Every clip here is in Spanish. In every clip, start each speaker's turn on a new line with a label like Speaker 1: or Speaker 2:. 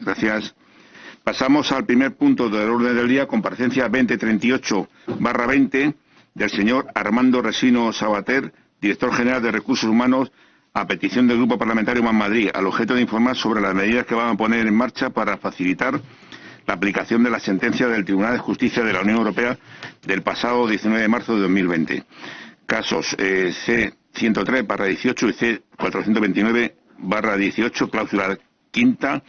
Speaker 1: Gracias. Pasamos al primer punto del orden del día, comparecencia 2038/20 del señor Armando Resino Sabater, director general de Recursos Humanos, a petición del Grupo Parlamentario Más Madrid, al objeto de informar sobre las medidas que van a poner en marcha para facilitar la aplicación de la sentencia del Tribunal de Justicia de la Unión Europea del pasado 19 de marzo de 2020. Casos C-103/18 y C-429/18, cláusula quinta,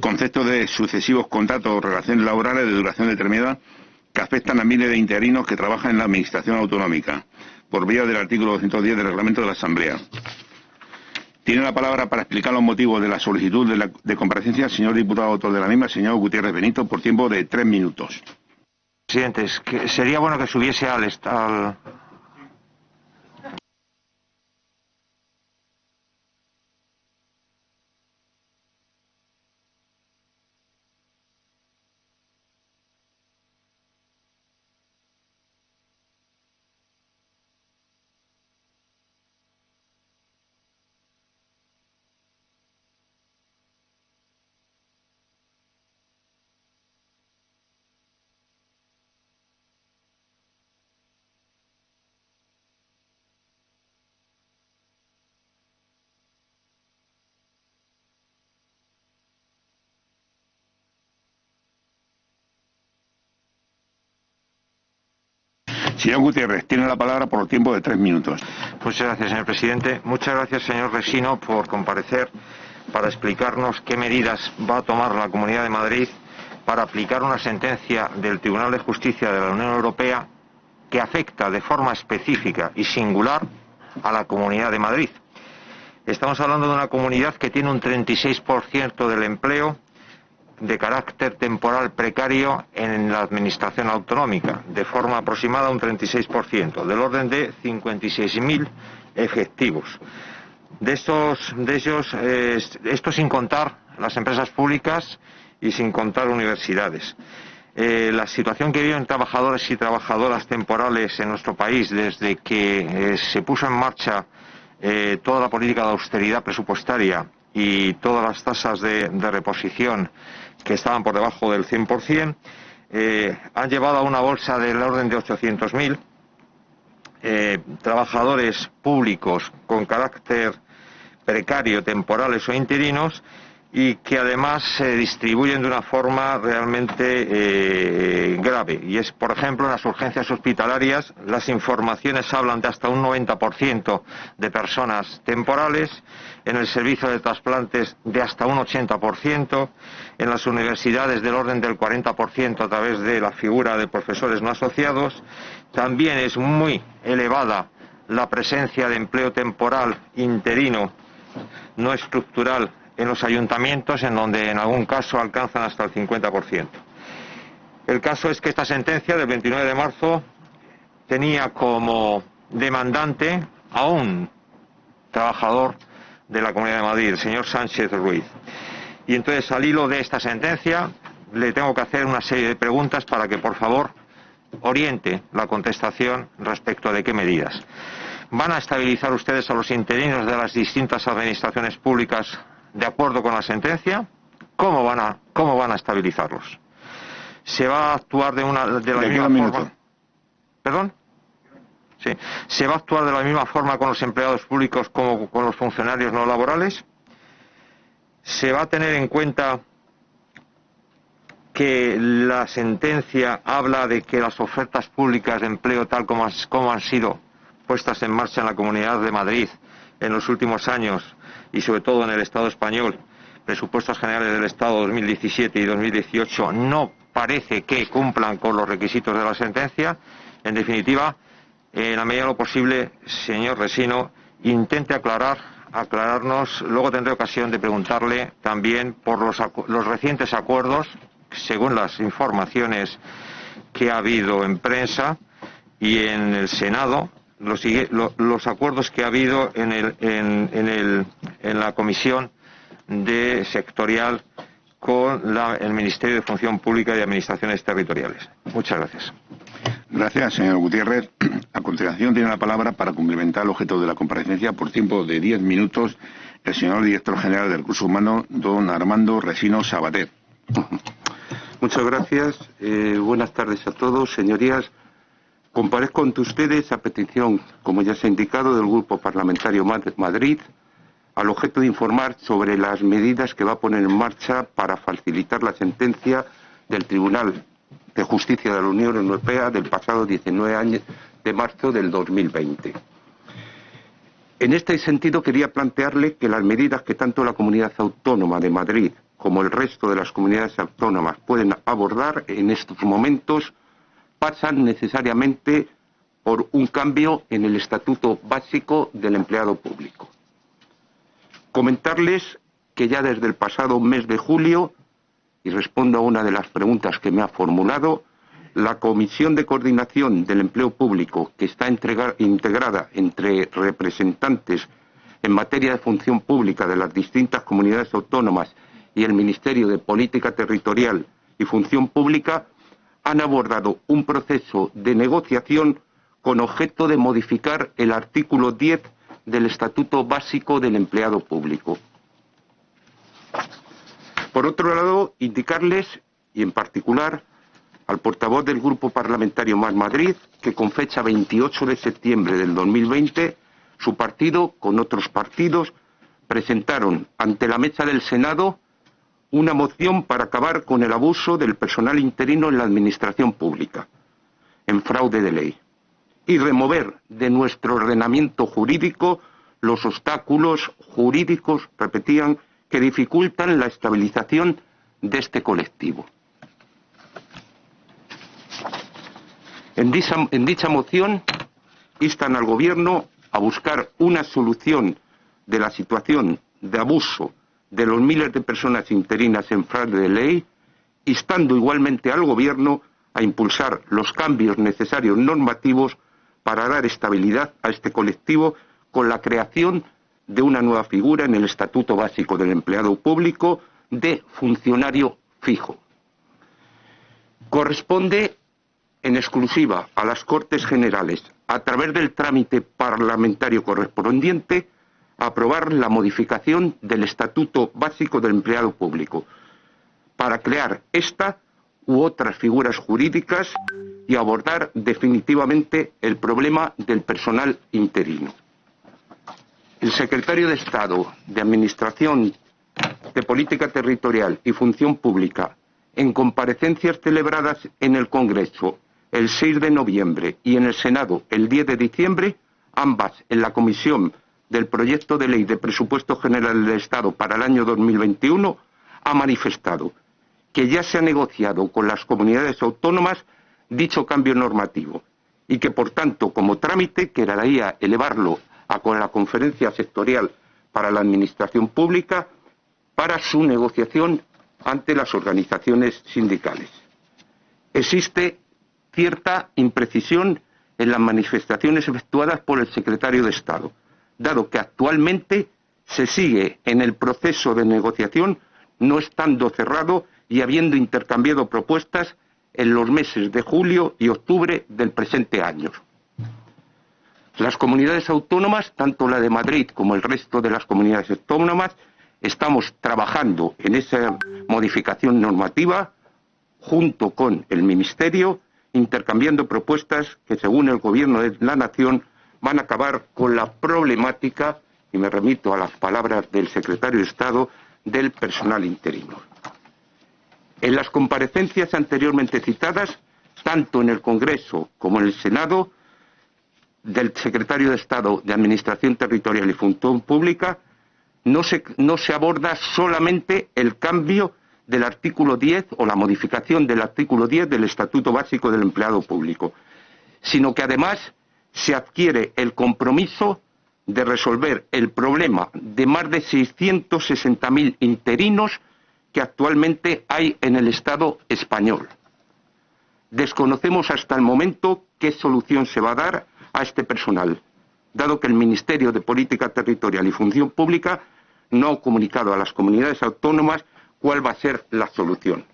Speaker 1: concepto de sucesivos contratos o relaciones laborales de duración determinada que afectan a miles de interinos que trabajan en la Administración Autonómica, por vía del artículo 210 del Reglamento de la Asamblea. Tiene la palabra para explicar los motivos de la solicitud de comparecencia el señor diputado autor de la misma, señor Gutiérrez Benito, por tiempo de 3 minutos.
Speaker 2: Presidente, sería bueno que subiese al...
Speaker 1: Señor Gutiérrez, tiene la palabra por el tiempo de 3 minutos.
Speaker 2: Muchas gracias, señor presidente. Muchas gracias, señor Resino, por comparecer para explicarnos qué medidas va a tomar la Comunidad de Madrid para aplicar una sentencia del Tribunal de Justicia de la Unión Europea que afecta de forma específica y singular a la Comunidad de Madrid. Estamos hablando de una comunidad que tiene un 36% del empleo de carácter temporal precario en la Administración Autonómica, de forma aproximada un 36%, del orden de 56.000 efectivos. Esto sin contar las empresas públicas y sin contar universidades. La situación que viven trabajadores y trabajadoras temporales en nuestro país desde que se puso en marcha toda la política de austeridad presupuestaria y todas las tasas de reposición que estaban por debajo del 100%, han llevado a una bolsa del orden de 800.000 trabajadores públicos con carácter precario, temporales o interinos, y que además se distribuyen de una forma realmente grave. Y es, por ejemplo, en las urgencias hospitalarias, las informaciones hablan de hasta un 90% de personas temporales, en el servicio de trasplantes de hasta un 80%, en las universidades del orden del 40% a través de la figura de profesores no asociados. También es muy elevada la presencia de empleo temporal, interino, no estructural, en los ayuntamientos, en donde en algún caso alcanzan hasta el 50%. El caso es que esta sentencia del 29 de marzo tenía como demandante a un trabajador de la Comunidad de Madrid, el señor Sánchez Ruiz. Y entonces, al hilo de esta sentencia, le tengo que hacer una serie de preguntas para que, por favor, oriente la contestación respecto de qué medidas. ¿Van a estabilizar ustedes a los interinos de las distintas administraciones públicas de acuerdo con la sentencia? ¿Cómo van a estabilizarlos? ¿Se va a actuar de la misma forma? ¿Perdón? Sí. ¿Se va a actuar de la misma forma con los empleados públicos como con los funcionarios no laborales? ¿Se va a tener en cuenta que la sentencia habla de que las ofertas públicas de empleo, tal como han sido puestas en marcha en la Comunidad de Madrid en los últimos años, y sobre todo en el Estado español, presupuestos generales del Estado 2017 y 2018, no parece que cumplan con los requisitos de la sentencia? En definitiva, en la medida de lo posible, señor Resino, intente aclararnos. Luego tendré ocasión de preguntarle también por los recientes acuerdos, según las informaciones que ha habido en prensa y en el Senado, los acuerdos que ha habido en la Comisión sectorial con el Ministerio de Función Pública y Administraciones Territoriales. Muchas gracias.
Speaker 1: Gracias, señor Gutiérrez. A continuación tiene la palabra para complementar el objeto de la comparecencia por tiempo de 10 minutos el señor director general de Recursos Humanos, don Armando Resino Sabater.
Speaker 3: Muchas gracias. Buenas tardes a todos, señorías. Comparezco ante ustedes a petición, como ya se ha indicado, del Grupo Parlamentario Madrid, al objeto de informar sobre las medidas que va a poner en marcha para facilitar la sentencia del Tribunal de Justicia de la Unión Europea del pasado 19 de marzo del 2020. En este sentido, quería plantearle que las medidas que tanto la Comunidad Autónoma de Madrid como el resto de las comunidades autónomas pueden abordar en estos momentos pasan necesariamente por un cambio en el Estatuto Básico del Empleado Público. Comentarles que ya desde el pasado mes de julio, y respondo a una de las preguntas que me ha formulado, la Comisión de Coordinación del Empleo Público, que está integrada entre representantes en materia de función pública de las distintas comunidades autónomas y el Ministerio de Política Territorial y Función Pública, han abordado un proceso de negociación con objeto de modificar el artículo 10 del Estatuto Básico del Empleado Público. Por otro lado, indicarles, y en particular al portavoz del Grupo Parlamentario Más Madrid, que con fecha 28 de septiembre del 2020, su partido, con otros partidos, presentaron ante la mesa del Senado una moción para acabar con el abuso del personal interino en la administración pública, en fraude de ley, y remover de nuestro ordenamiento jurídico los obstáculos jurídicos, repetían, que dificultan la estabilización de este colectivo. En dicha moción instan al Gobierno a buscar una solución de la situación de abuso de los miles de personas interinas en fraude de ley, instando igualmente al Gobierno a impulsar los cambios necesarios normativos para dar estabilidad a este colectivo con la creación de una nueva figura en el Estatuto Básico del Empleado Público de funcionario fijo. Corresponde en exclusiva a las Cortes Generales, a través del trámite parlamentario correspondiente, aprobar la modificación del Estatuto Básico del Empleado Público para crear esta u otras figuras jurídicas y abordar definitivamente el problema del personal interino. El secretario de Estado de Administración de Política Territorial y Función Pública, en comparecencias celebradas en el Congreso el 6 de noviembre y en el Senado el 10 de diciembre, ambas en la Comisión del Proyecto de Ley de Presupuestos Generales del Estado para el año 2021, ha manifestado que ya se ha negociado con las comunidades autónomas dicho cambio normativo y que, por tanto, como trámite, quedaría elevarlo a la Conferencia Sectorial para la Administración Pública para su negociación ante las organizaciones sindicales. Existe cierta imprecisión en las manifestaciones efectuadas por el secretario de Estado, dado que actualmente se sigue en el proceso de negociación, no estando cerrado y habiendo intercambiado propuestas en los meses de julio y octubre del presente año. Las comunidades autónomas, tanto la de Madrid como el resto de las comunidades autónomas, estamos trabajando en esa modificación normativa junto con el Ministerio, intercambiando propuestas que, según el Gobierno de la Nación, van a acabar con la problemática, y me remito a las palabras del secretario de Estado, del personal interino. En las comparecencias anteriormente citadas, tanto en el Congreso como en el Senado, del secretario de Estado de Administración Territorial y Función Pública, no se aborda solamente el cambio del artículo 10 o la modificación del artículo 10 del Estatuto Básico del Empleado Público, sino que además se adquiere el compromiso de resolver el problema de más de 660.000 interinos que actualmente hay en el Estado español. Desconocemos hasta el momento qué solución se va a dar a este personal, dado que el Ministerio de Política Territorial y Función Pública no ha comunicado a las comunidades autónomas cuál va a ser la solución.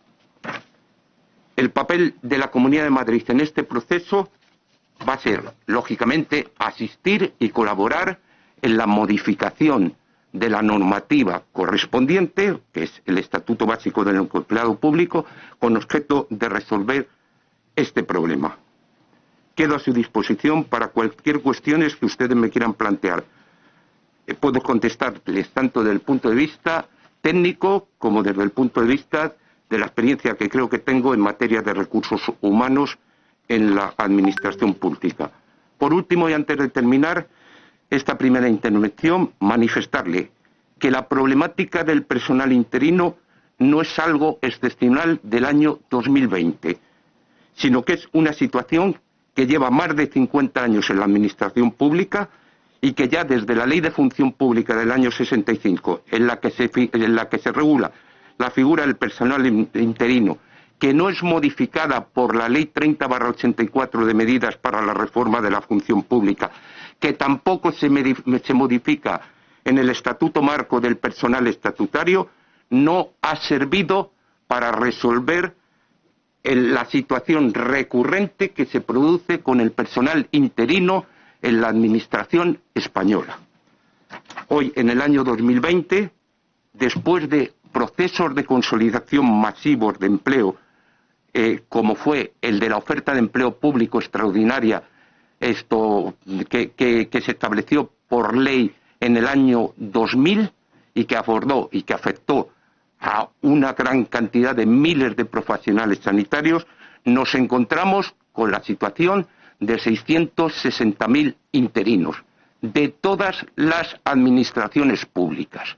Speaker 3: El papel de la Comunidad de Madrid en este proceso va a ser, lógicamente, asistir y colaborar en la modificación de la normativa correspondiente, que es el Estatuto Básico del Empleado Público, con objeto de resolver este problema. Quedo a su disposición para cualquier cuestión que ustedes me quieran plantear. Puedo contestarles tanto desde el punto de vista técnico como desde el punto de vista de la experiencia que creo que tengo en materia de recursos humanos en la administración pública. Por último, y antes de terminar esta primera intervención, manifestarle que la problemática del personal interino no es algo excepcional del año 2020, sino que es una situación que lleva más de 50 años en la administración pública y que ya desde la Ley de Función Pública del año 65, en la que se regula la figura del personal interino, que no es modificada por la Ley 30/84 de medidas para la reforma de la función pública, que tampoco se modifica en el Estatuto Marco del Personal Estatutario, no ha servido para resolver la situación recurrente que se produce con el personal interino en la administración española. Hoy, en el año 2020, después de procesos de consolidación masivos de empleo, como fue el de la oferta de empleo público extraordinaria, que se estableció por ley en el año 2000 y que abordó y que afectó a una gran cantidad de miles de profesionales sanitarios, nos encontramos con la situación de 660.000 interinos de todas las administraciones públicas,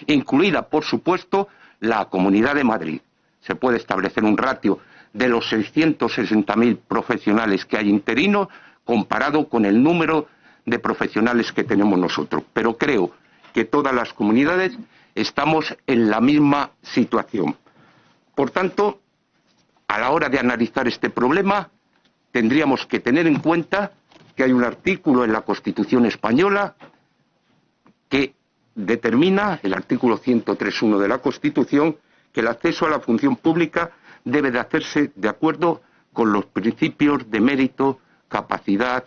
Speaker 3: incluida, por supuesto, la Comunidad de Madrid. Se puede establecer un ratio de los 660.000 profesionales que hay interinos comparado con el número de profesionales que tenemos nosotros. Pero creo que todas las comunidades estamos en la misma situación. Por tanto, a la hora de analizar este problema, tendríamos que tener en cuenta que hay un artículo en la Constitución española que determina, el artículo 103.1 de la Constitución, que el acceso a la función pública debe de hacerse de acuerdo con los principios de mérito, capacidad,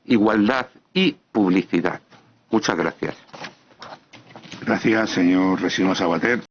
Speaker 3: igualdad y publicidad. Muchas gracias.
Speaker 1: Gracias, señor Resino Sabater.